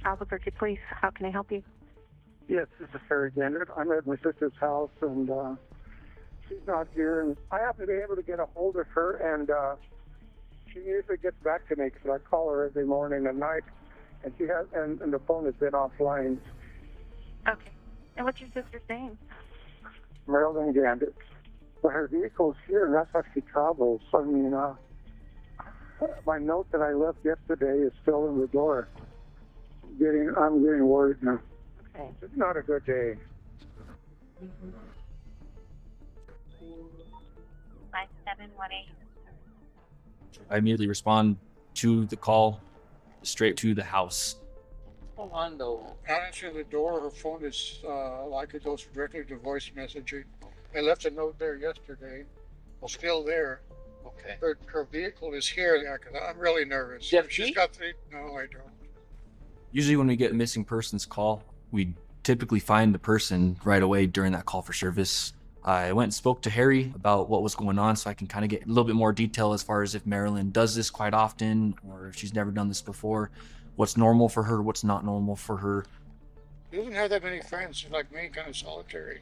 Albuquerque Police, how can I help you? Yes, this is Marilyn Gander. I'm at my sister's house, and she's not here. And I happen to be able to get a hold of her, and she usually gets back to me because I call her every morning and night, and she has, and the phone has been offline. Okay. And what's your sister's name? Marilyn Gander. But her vehicle's here, and that's how she travels. I mean, my note that I left yesterday is still in the door. I'm getting worried now. Okay. It's not a good day. 5718. I immediately respond to the call, straight to the house. Hold on, though. Not answering the door. Her phone is like it goes directly to voice messaging. I left a note there yesterday. It's still there. Okay. Her vehicle is here. Yeah, 'cause I'm really nervous. Do you have a She's key? got three. No, I don't. Usually when we get a missing persons call, we typically find the person right away during that call for service. I went and spoke to Harry about what was going on so I can kind of get a little bit more detail as far as if Marilyn does this quite often or if she's never done this before, what's normal for her, what's not normal for her. She doesn't have that many friends. She's like me, kind of solitary.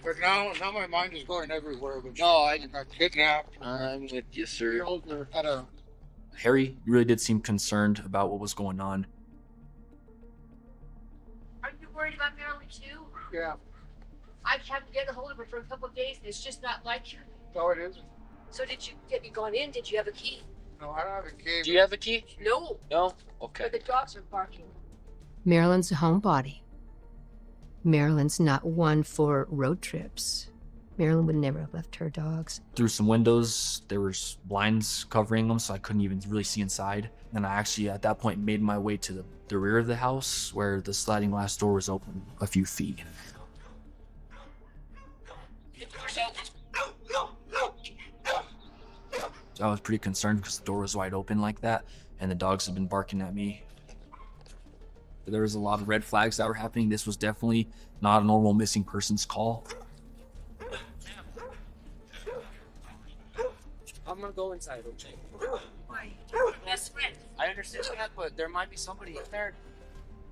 But now my mind is going everywhere. But No, I got kidnapped. I'm with you, sir. Killed her. Had a Harry really did seem concerned about what was going on. Are you worried about Marilyn too? yeah. I haven't get a hold of her for a couple of days, and it's just not like you. No, it isn't. So have you gone in? Did you have a key? No, I don't have a key. Do you have a key? No, No? Okay. but the dogs are barking. Marilyn's a homebody. Marilyn's not one for road trips. Marilyn would never have left her dogs. Through some windows, there was blinds covering them, so I couldn't even really see inside. And I actually, at that point, made my way to the rear of the house where the sliding glass door was open a few feet. So I was pretty concerned because the door was wide open like that, and the dogs had been barking at me. There was a lot of red flags that were happening. This was definitely not a normal missing persons call. I'm gonna go inside, okay? Why? Best friend. I understand that, but there might be somebody in there.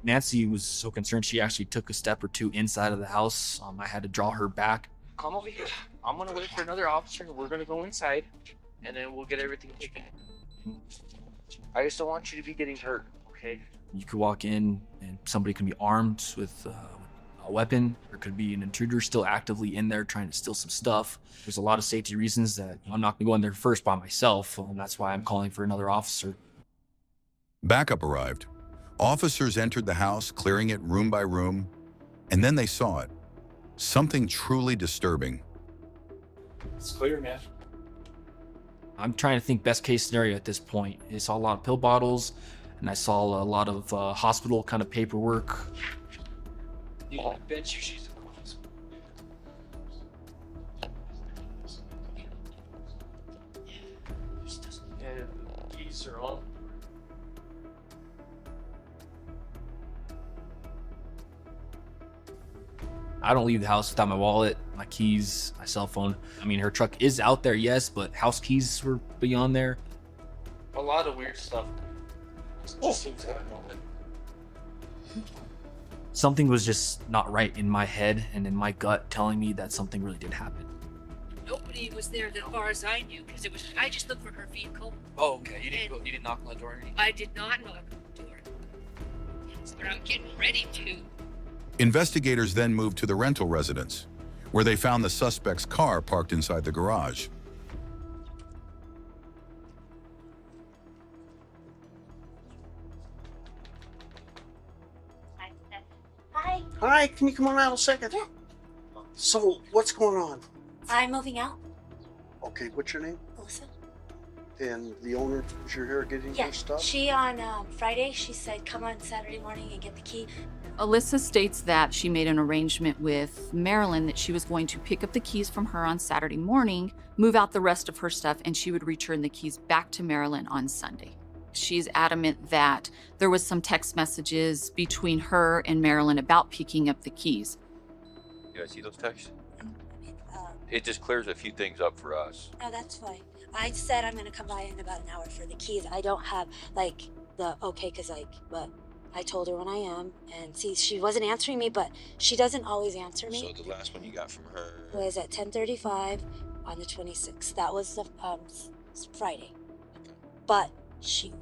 Nancy was so concerned she actually took a step or two inside of the house. I had to draw her back. Come over here. I'm gonna wait for another officer, and we're gonna go inside, and then we'll get everything taken. I just don't want you to be getting hurt, okay? You could walk in and somebody could be armed with a weapon, or could be an intruder still actively in there trying to steal some stuff. There's a lot of safety reasons that I'm not gonna go in there first by myself, and that's why I'm calling for another officer. Backup arrived. Officers entered the house, clearing it room by room, and then they saw it. Something truly disturbing. It's clear, man. I'm trying to think best case scenario at this point. I saw a lot of pill bottles, and I saw a lot of hospital kind of paperwork. You can bet you she's yeah, the keys are on. I don't leave the house without my wallet, my keys, my cell phone. I mean, her truck is out there, yes, but house keys were beyond there. A lot of weird stuff. Just seems to happen. Something was just not right in my head and in my gut telling me that something really did happen. Nobody was there as far as I knew, because I just looked for her vehicle. Oh, okay. You didn't knock on the door or anything? I did not knock on the door. But I'm getting ready to. Investigators then moved to the rental residence, where they found the suspect's car parked inside the garage. Hi, Hi, can you come on out a second? Yeah. So, what's going on? I'm moving out. Okay, what's your name? Alyssa? And the owner is your here getting Yeah, your stuff? she on Friday, she said come on Saturday morning and get the key. Alyssa states that she made an arrangement with Marilyn that she was going to pick up the keys from her on Saturday morning, move out the rest of her stuff, and she would return the keys back to Marilyn on Sunday. She's adamant that there was some text messages between her and Marilyn about picking up the keys. You guys see those texts? It just clears a few things up for us. No, that's fine. I said I'm gonna come by in about an hour for the keys. I don't have like the okay, cause like, but I told her when I am, and see, she wasn't answering me, but she doesn't always answer me. So the last one you got from her Was at 10:35 on the 26th. That was the Friday. But she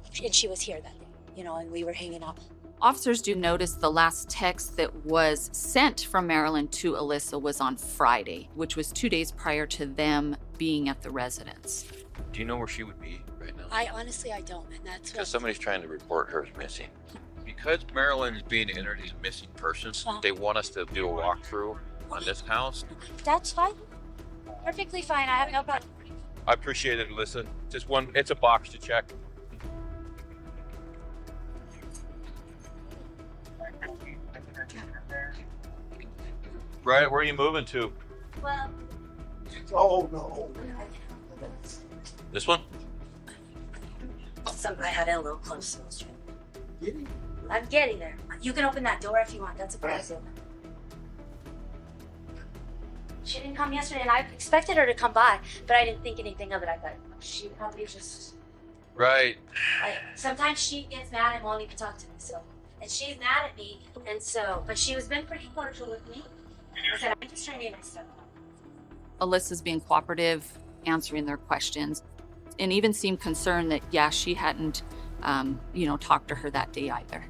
was here that day, you know, and we were hanging out. Officers do notice the last text that was sent from Marilyn to Alyssa was on Friday, which was 2 days prior to them being at the residence. Do you know where she would be right now? I honestly, I don't, and that's Because somebody's trying to report her as missing. Because Marilyn is being entered as a missing person, they want us to do a walkthrough on this house. That's fine. Perfectly fine. I have no problem. I appreciate it, Alyssa. Just one, it's a box to check. Right, where are you moving to? Well, Oh, no. This one? I had it a little close to the street. I'm getting there. You can open that door if you want. That's a present. She didn't come yesterday, and I expected her to come by, but I didn't think anything of it. I thought she probably just. Right. Sometimes she gets mad and won't even talk to me. So, and she's mad at me, and so, but she was been pretty cordial with me. I said, I'm just trying to get my stuff. Alyssa's being cooperative, answering their questions, and even seemed concerned that, yeah, she hadn't, talked to her that day either.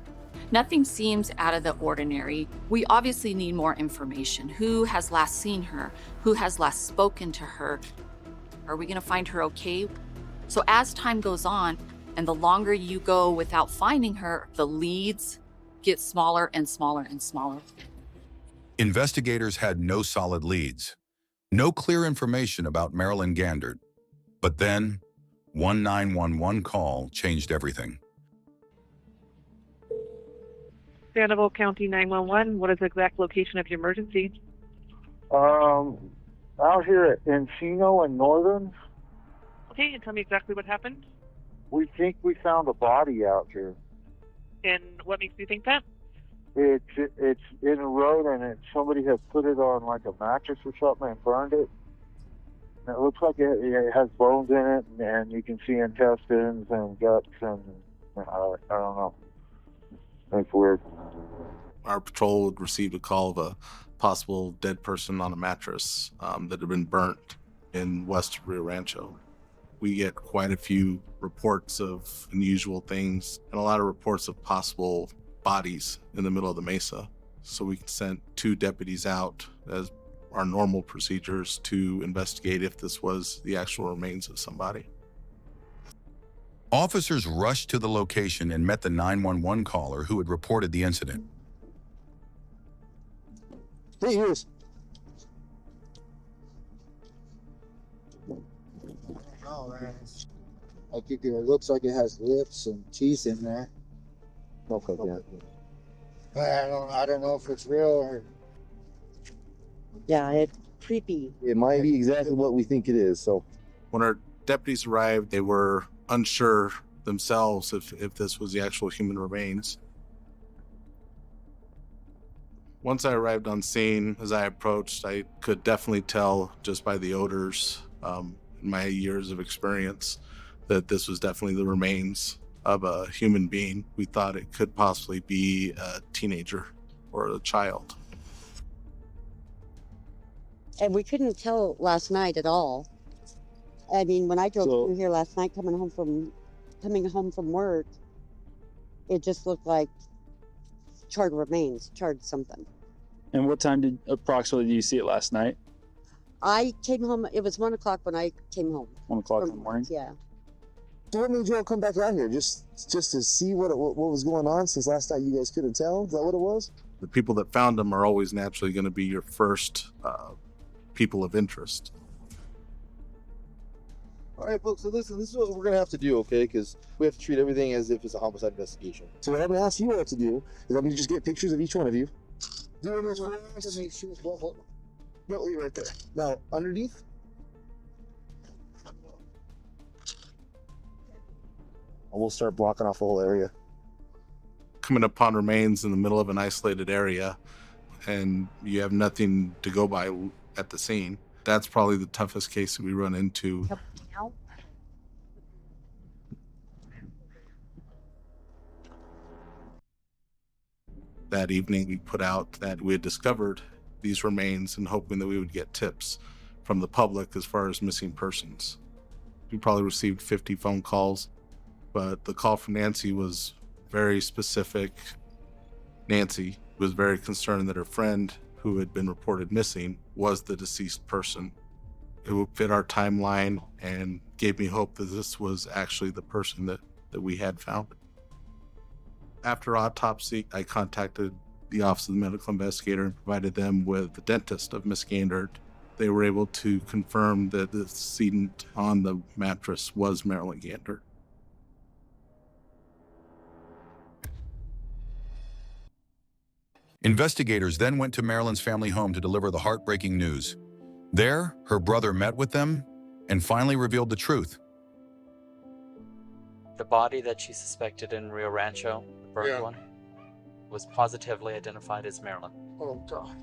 Nothing seems out of the ordinary. We obviously need more information. Who has last seen her? Who has last spoken to her? Are we going to find her okay? So as time goes on, and the longer you go without finding her, the leads get smaller and smaller and smaller. Investigators had no solid leads, no clear information about Marilyn Gander. But then, one 911 call changed everything. Sandoval County 911. What is the exact location of your emergency? Out here at Encino and Northern, Okay, and tell me exactly what happened. we think we found a body out here. And what makes you think that? It's in a road, and somebody has put it on like a mattress or something and burned it. And it looks like it has bones in it, and you can see intestines and guts, and I don't know. That's weird. Our patrol had received a call of a possible dead person on a mattress that had been burnt in West Rio Rancho. We get quite a few reports of unusual things and a lot of reports of possible bodies in the middle of the mesa. So we sent 2 deputies out as our normal procedures to investigate if this was the actual remains of somebody. Officers rushed to the location and met the 911 caller who had reported the incident. Hey, here's. Oh, man. I think it looks like it has lips and teeth in there. Okay, yeah. I don't know if it's real or. Yeah, it's creepy. It might be exactly what we think it is. So, when our deputies arrived, they were unsure themselves if this was the actual human remains. Once I arrived on scene, as I approached, I could definitely tell just by the odors, in my years of experience, that this was definitely the remains of a human being. We thought it could possibly be a teenager or a child. And we couldn't tell last night at all. I mean, when I drove through here last night coming home from work, it just looked like charred remains, charred something. and what time approximately did you see it last night? I came home, it was 1 o'clock when I came home. 1 o'clock in the morning? Yeah. So what made you all come back out here? Just to see what was going on, since last night you guys couldn't tell? Is that what it was? The people that found them are always naturally going to be your first people of interest. All right, folks, so listen, this is what we're going to have to do, okay? Because we have to treat everything as if it's a homicide investigation. So what I'm going to ask you all to do is I'm going to just get pictures of each one of you. Do it to make sure it's well. No, you're right there. Now, underneath. We'll start blocking off the whole area. Coming upon remains in the middle of an isolated area and you have nothing to go by at the scene, that's probably the toughest case that we run into. That evening, we put out that we had discovered these remains and hoping that we would get tips from the public as far as missing persons. We probably received 50 phone calls, but the call from Nancy was very specific. Nancy was very concerned that her friend, who had been reported missing, was the deceased person. It would fit our timeline and gave me hope that this was actually the person that we had found. After autopsy, I contacted the Office of the Medical Investigator and provided them with the dentist of Miss Gander. They were able to confirm that the decedent on the mattress was Marilyn Gander. Investigators then went to Marilyn's family home to deliver the heartbreaking news. There, her brother met with them and finally revealed the truth. The body that she suspected in Rio Rancho, the burnt one, was positively identified as Marilyn. Oh, God.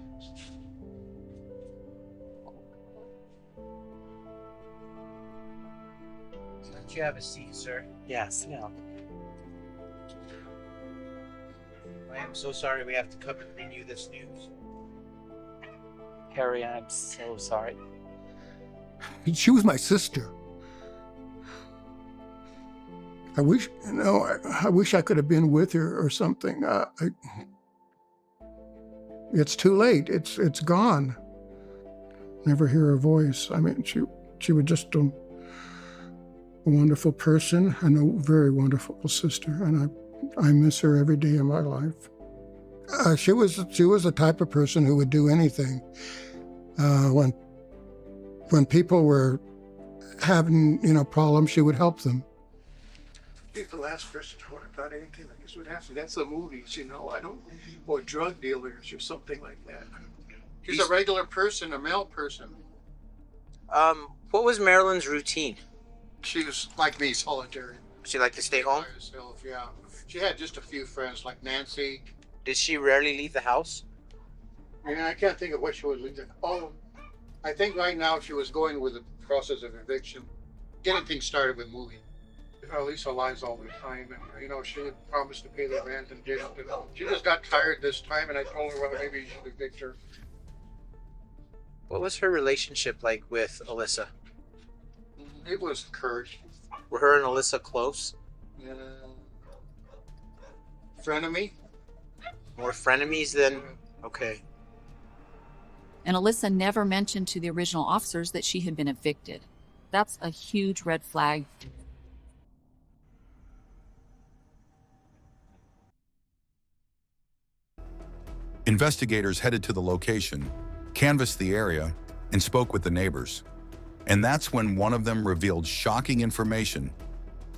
Don't you have a seat, sir? Yes, yeah. I am so sorry we have to come and bring you this news. Harry, I'm so sorry. She was my sister. I wish, I wish I could have been with her or something. It's too late. It's gone. Never hear her voice. I mean, she was just a wonderful person and a very wonderful sister, and I miss her every day of my life. She was the type of person who would do anything. When people were having problems, she would help them. He's the last person to talk about anything like this would happen. That's the movies, I don't, or drug dealers or something like that. He's a regular person, a male person. What was Marilyn's routine? She was like me, solitary. She liked to stay home? By herself, yeah. She had just a few friends like Nancy. Did she rarely leave the house? I can't think of what she was leaving. Oh, I think right now she was going with the process of eviction, getting things started with moving. Alyssa lies all the time, and she had promised to pay the rent and didn't. She just got tired this time, and I told her, well, maybe you should evict her. What was her relationship like with Alyssa? It was curt. Were her and Alyssa close? Frenemy? More frenemies than... Okay. And Alyssa never mentioned to the original officers that she had been evicted. That's a huge red flag. Investigators headed to the location, canvassed the area, and spoke with the neighbors. And that's when one of them revealed shocking information.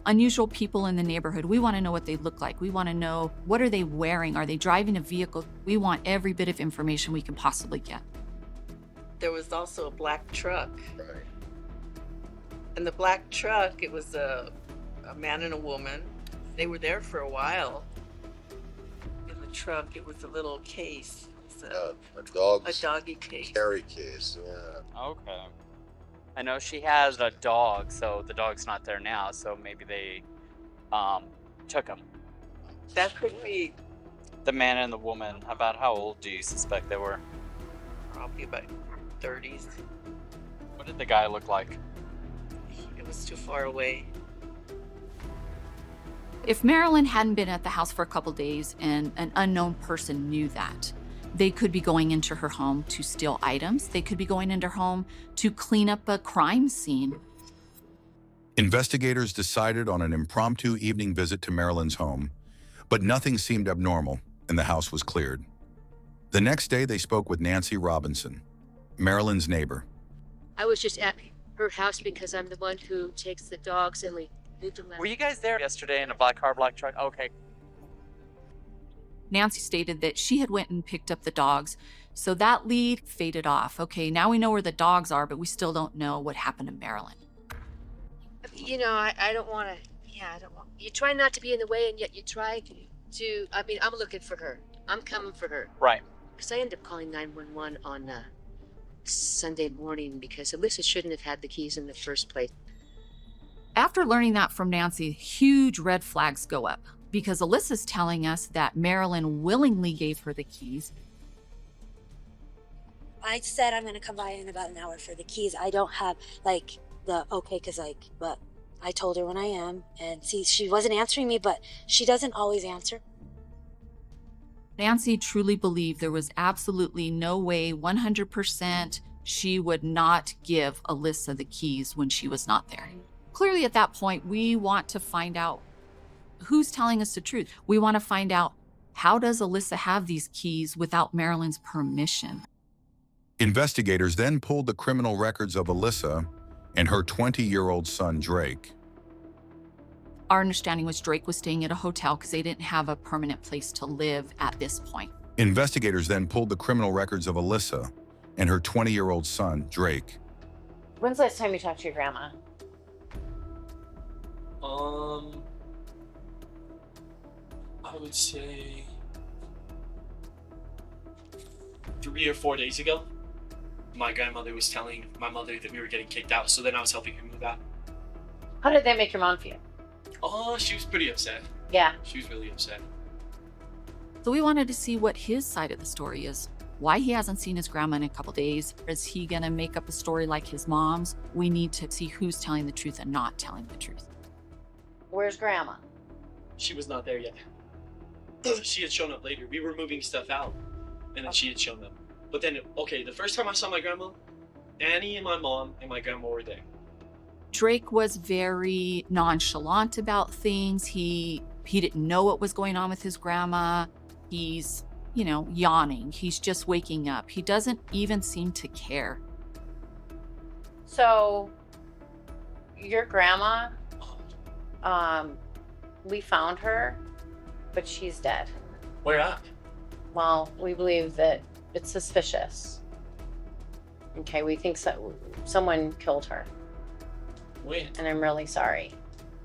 Unusual people in the neighborhood. We want to know what they look like. We want to know, what are they wearing? Are they driving a vehicle? We want every bit of information we can possibly get. There was also a black truck. Right. And the black truck, it was a man and a woman. They were there for a while. In the truck, it was a little case. A doggy case. Carry case, yeah. Okay. I know she has a dog, so the dog's not there now, so maybe they took him. That could be. The man and the woman, about how old do you suspect they were? Probably about 30s. What did the guy look like? It was too far away. If Marilyn hadn't been at the house for a couple days and an unknown person knew that, they could be going into her home to steal items. They could be going into her home to clean up a crime scene. Investigators decided on an impromptu evening visit to Marilyn's home, but nothing seemed abnormal and the house was cleared. The next day, they spoke with Nancy Robinson, Marilyn's neighbor. I was just at her house because I'm the one who takes the dogs and we leave them. Were you guys there yesterday in a black car, black truck? Okay. Nancy stated that she had went and picked up the dogs, so that lead faded off. Okay, now we know where the dogs are, but we still don't know what happened to Marilyn. I don't want to, I don't want, you try not to be in the way and yet you try to, I'm looking for her. I'm coming for her. Right. Because I ended up calling 911 on Sunday morning because Alyssa shouldn't have had the keys in the first place. After learning that from Nancy, huge red flags go up. because Alyssa's telling us that Marilyn willingly gave her the keys. I said I'm gonna come by in about an hour for the keys. I don't have like the okay, cause like, but I told her when I am, and see, she wasn't answering me, but she doesn't always answer. Nancy truly believed there was absolutely no way, 100%, she would not give Alyssa the keys when she was not there. Clearly at that point, we want to find out who's telling us the truth. We want to find out, how does Alyssa have these keys without Marilyn's permission? Investigators then pulled the criminal records of Alyssa and her 20-year-old son, Drake. Our understanding was Drake was staying at a hotel because they didn't have a permanent place to live at this point. Investigators then pulled the criminal records of Alyssa and her 20-year-old son, Drake. When's the last time you talked to your grandma? I would say 3 or 4 days ago. My grandmother was telling my mother that we were getting kicked out, so then I was helping her move out. How did that make your mom feel? Oh, she was pretty upset. Yeah. She was really upset. So we wanted to see what his side of the story is. Why he hasn't seen his grandma in a couple days. Is he gonna make up a story like his mom's? We need to see who's telling the truth and not telling the truth. Where's grandma? She was not there yet. She had shown up later. We were moving stuff out, and then she had shown up. But then, okay, the first time I saw my grandma, Annie and my mom and my grandma were there. Drake was very nonchalant about things. He didn't know what was going on with his grandma. He's, yawning. He's just waking up. He doesn't even seem to care. So, your grandma, we found her, but she's dead. Where at? Well, we believe that it's suspicious. Okay, we think someone killed her. Wait. And I'm really sorry.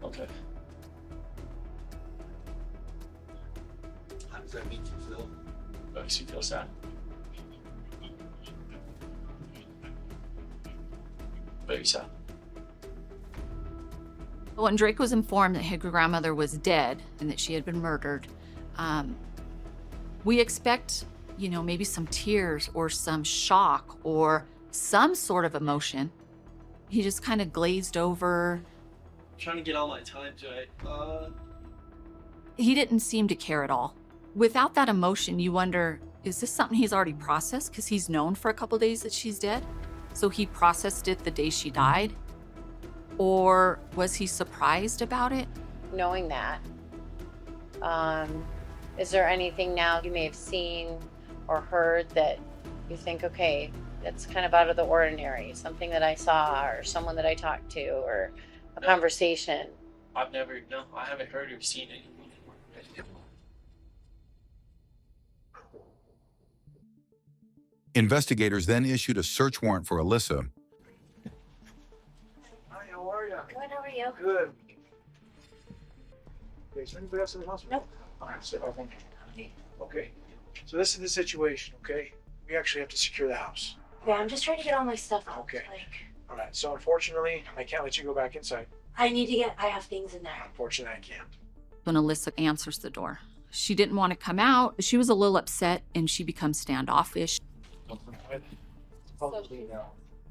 Okay. How does that make you feel? Makes you feel sad. Very sad. When Drake was informed that his grandmother was dead and that she had been murdered, we expect, maybe some tears or some shock or some sort of emotion. He just kind of glazed over. I'm trying to get all my time to He didn't seem to care at all. Without that emotion, you wonder, is this something he's already processed? Because he's known for a couple days that she's dead. So he processed it the day she died? Or was he surprised about it? Knowing that, is there anything now you may have seen or heard that you think, okay, that's kind of out of the ordinary, something that I saw or someone that I talked to or a conversation? I haven't heard or seen anything. Investigators then issued a search warrant for Alyssa. Hi, how are you? Good, how are you? Good. Okay, is anybody else in the hospital? Nope. All right, so, okay. So this is the situation, okay? We actually have to secure the house. Yeah, I'm just trying to get all my stuff out. Okay. All right, so unfortunately, I can't let you go back inside. I have things in there. Unfortunately, I can't. When Alyssa answers the door, she didn't want to come out. She was a little upset and she becomes standoffish.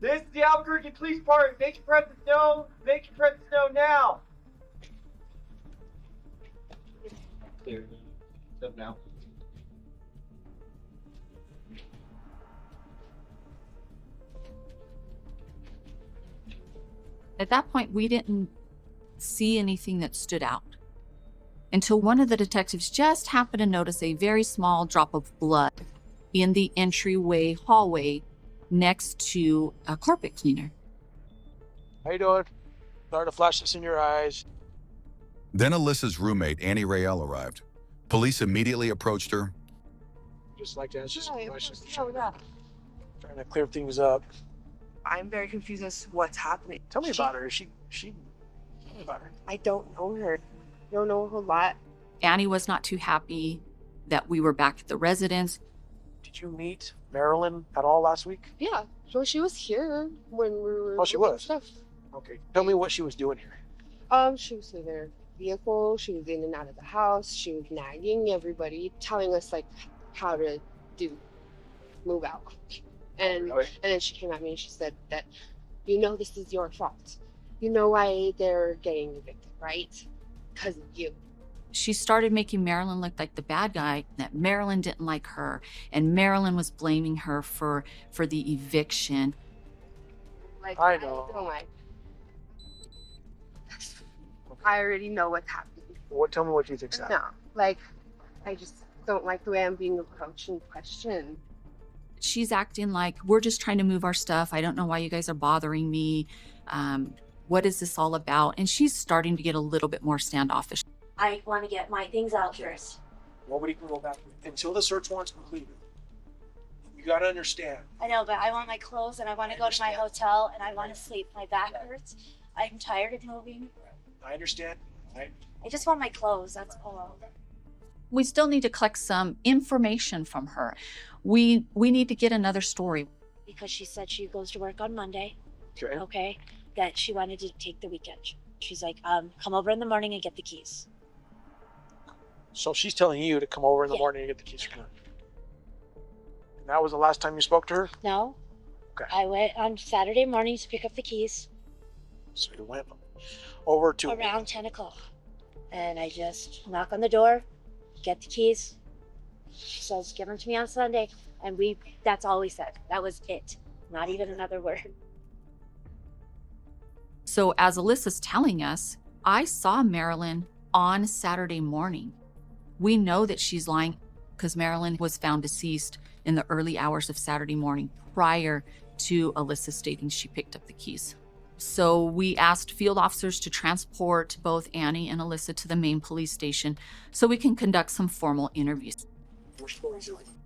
This is the Albuquerque Police Department. Make your presence known. Make your presence known now. Clear. Up now. At that point, we didn't see anything that stood out until one of the detectives just happened to notice a very small drop of blood in the entryway hallway next to a carpet cleaner. How you doing? Sorry to flash this in your eyes. Then Alyssa's roommate, Annie Rael, arrived. Police immediately approached her. Just like to ask you some questions. Trying to clear things up. I'm very confused as to what's happening. Tell me about her. Tell me about her. I don't know her. I don't know a whole lot. Annie was not too happy that we were back at the residence. Did you meet Marilyn at all last week? Yeah, well, she was here when we were. Oh, she was? Stuff. Okay. Tell me what she was doing here. She was there vehicle. She was in and out of the house. She was nagging everybody, telling us like how to move out. And then she came at me and she said that, this is your fault. You know why they're getting evicted, right? Because of you. She started making Marilyn look like the bad guy, that Marilyn didn't like her, and Marilyn was blaming her for the eviction. Like, I know. don't like. I already know what's happening. Tell me what you think's happening. No, like, I just don't like the way I'm being approached and questioned. She's acting like, we're just trying to move our stuff. I don't know why you guys are bothering me. What is this all about? And she's starting to get a little bit more standoffish. I want to get my things out first. Nobody can go back until the search warrant's completed. You gotta understand. I know, but I want my clothes and I want to go to my hotel and I want to sleep. My back hurts. I'm tired of moving. I understand. I just want my clothes, that's all. We still need to collect some information from her. We need to get another story. Because she said she goes to work on Monday. Okay. Okay. That she wanted to take the weekend. She's like, come over in the morning and get the keys. So she's telling you to come over in the morning and get the keys from her. And that was the last time you spoke to her? No. Okay. I went on Saturday morning to pick up the keys. So you went over to around 10 o'clock. And I just knock on the door, get the keys. She says, give them to me on Sunday. And that's all we said. That was it. Not even another word. So as Alyssa's telling us, I saw Marilyn on Saturday morning. We know that she's lying because Marilyn was found deceased in the early hours of Saturday morning prior to Alyssa stating she picked up the keys. So we asked field officers to transport both Annie and Alyssa to the main police station so we can conduct some formal interviews.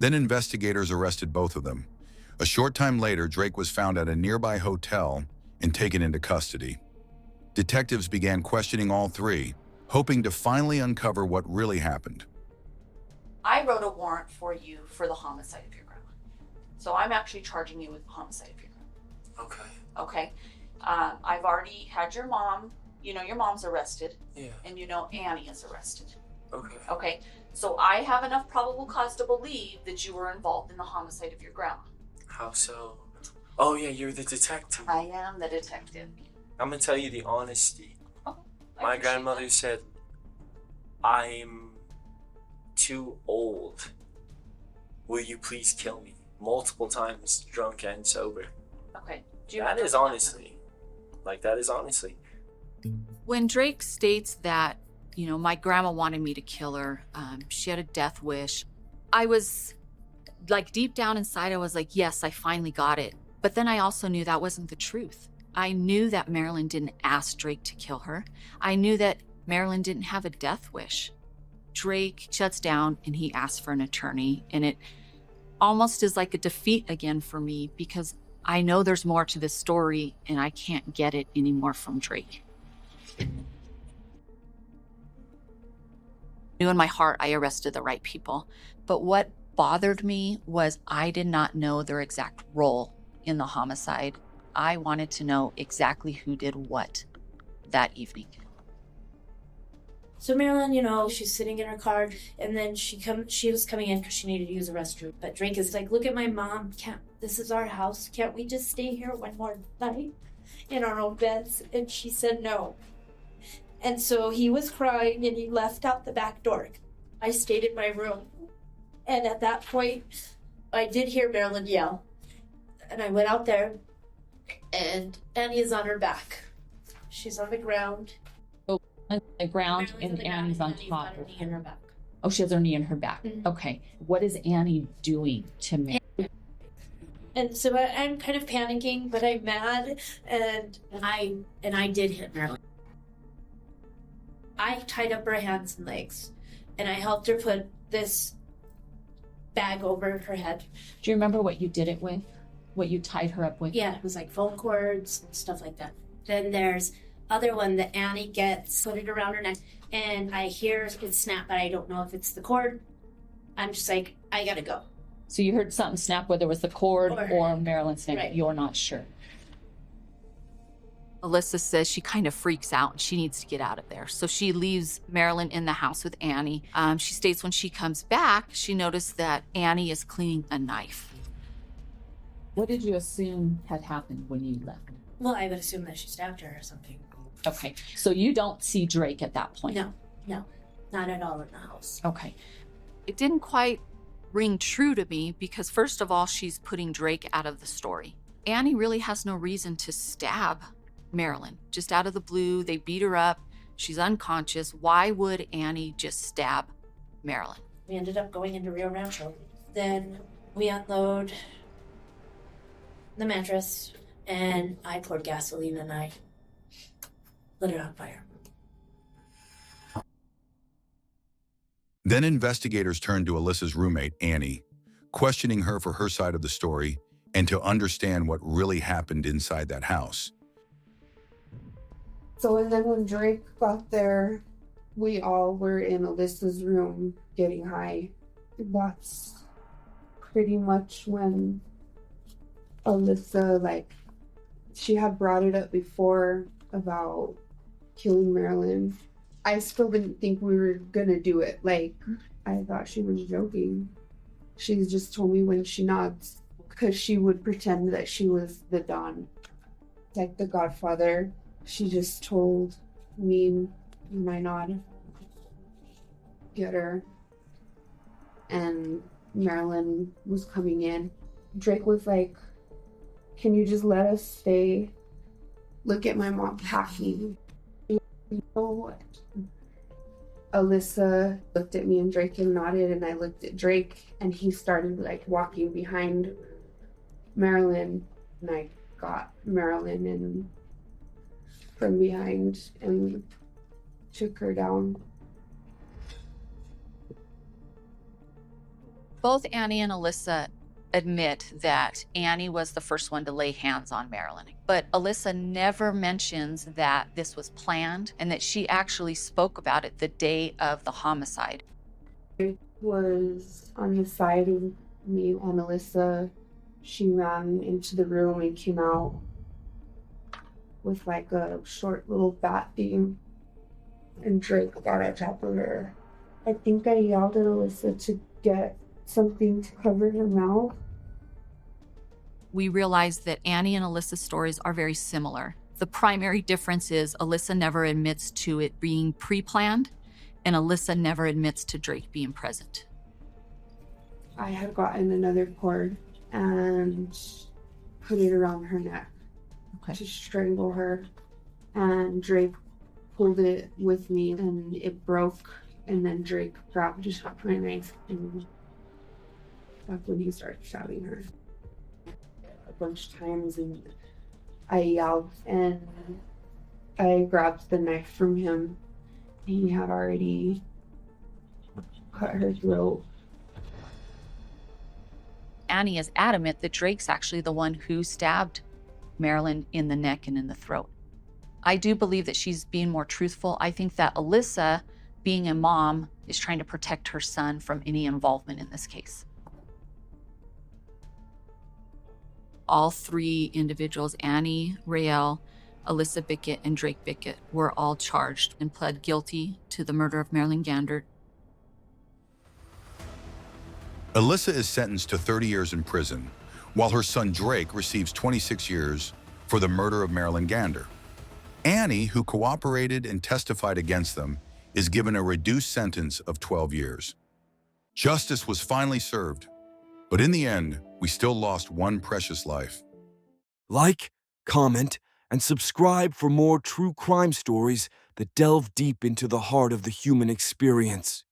Then investigators arrested both of them. A short time later, Drake was found at a nearby hotel and taken into custody. Detectives began questioning all three, hoping to finally uncover what really happened. I wrote a warrant for you for the homicide of your grandma. So I'm actually charging you with the homicide of your grandma. Okay. Okay. I've already had your mom, your mom's arrested. Yeah. And Annie is arrested. Okay. Okay. So I have enough probable cause to believe that you were involved in the homicide of your grandma. How so? Oh yeah, you're the detective. I am the detective. I'm gonna tell you the honesty. Oh, My grandmother said, I'm too old. Will you please kill me? Multiple times, drunk and sober. Okay. That is honestly. When Drake states that, my grandma wanted me to kill her, she had a death wish, I was like deep down inside, I was like, yes, I finally got it. But then I also knew that wasn't the truth. I knew that Marilyn didn't ask Drake to kill her. I knew that Marilyn didn't have a death wish. Drake shuts down and he asks for an attorney, and it almost is like a defeat again for me because I know there's more to this story and I can't get it anymore from Drake. I knew in my heart I arrested the right people, but what bothered me was I did not know their exact role in the homicide. I wanted to know exactly who did what that evening. So Marilyn, she's sitting in her car, and then she was coming in because she needed to use the restroom. But Drake is like, look at my mom. This is our house. Can't we just stay here one more night in our own beds? And she said no. And so he was crying, and he left out the back door. I stayed in my room. And at that point, I did hear Marilyn yell. And I went out there, and Annie is on her back. She's on the ground. On the ground, and Annie's on top of her. Oh, she has her knee in her back. Mm-hmm. Okay. What is Annie doing to me? And so I'm kind of panicking, but I'm mad, and I did hit Marilyn. I tied up her hands and legs, and I helped her put this bag over her head. Do you remember what you did it with? What you tied her up with? Yeah, it was like phone cords and stuff like that. Then there's other one that Annie gets, put it around her neck, and I hear it snap, but I don't know if it's the cord. I'm just like, I gotta go. So you heard something snap, whether it was the cord or Marilyn's neck, right. You're not sure. Alyssa says she kind of freaks out and she needs to get out of there. So she leaves Marilyn in the house with Annie. She states when she comes back, she noticed that Annie is cleaning a knife. What did you assume had happened when you left? Well, I would assume that she stabbed her or something. Okay, so you don't see Drake at that point? No, not at all in the house. Okay. It didn't quite ring true to me because, first of all, she's putting Drake out of the story. Annie really has no reason to stab Marilyn. Just out of the blue, they beat her up. She's unconscious. Why would Annie just stab Marilyn? We ended up going into Rio Rancho. Then we unload the mattress, and I poured gasoline and I lit it on fire. Then investigators turned to Alyssa's roommate, Annie, questioning her for her side of the story and to understand what really happened inside that house. So, and then when Drake got there, we all were in Alyssa's room getting high. That's pretty much when Alyssa, she had brought it up before about killing Marilyn. I still didn't think we were gonna do it. I thought she was joking. She just told me when she nods, because she would pretend that she was the Don, like the Godfather. She just told me when I nod, get her. And Marilyn was coming in. Drake was like, can you just let us stay? Look at my mom packing. You know what? Alyssa looked at me and Drake and nodded, and I looked at Drake, and he started walking behind Marilyn, and I got Marilyn and from behind and took her down. Both Annie and Alyssa admit that Annie was the first one to lay hands on Marilyn. But Alyssa never mentions that this was planned and that she actually spoke about it the day of the homicide. It was on the side of me and Alyssa. She ran into the room and came out with a short little bat thing, and Drake got on top of her. I think I yelled at Alyssa to get something to cover her mouth. We realized that Annie and Alyssa's stories are very similar. The primary difference is Alyssa never admits to it being pre-planned, and Alyssa never admits to Drake being present. I had gotten another cord and put it around her neck to strangle her, and Drake pulled it with me and it broke, and then Drake grabbed my knife, and that's when he started stabbing her a bunch of times, and I yelled and I grabbed the knife from him. He had already cut her throat. Annie is adamant that Drake's actually the one who stabbed Marilyn in the neck and in the throat. I do believe that she's being more truthful. I think that Alyssa, being a mom, is trying to protect her son from any involvement in this case. All three individuals, Annie Rael, Alyssa Bickett, and Drake Bickett, were all charged and pled guilty to the murder of Marilyn Gander. Alyssa is sentenced to 30 years in prison, while her son Drake receives 26 years for the murder of Marilyn Gander. Annie, who cooperated and testified against them, is given a reduced sentence of 12 years. Justice was finally served, but in the end, we still lost one precious life. Like, comment, and subscribe for more true crime stories that delve deep into the heart of the human experience.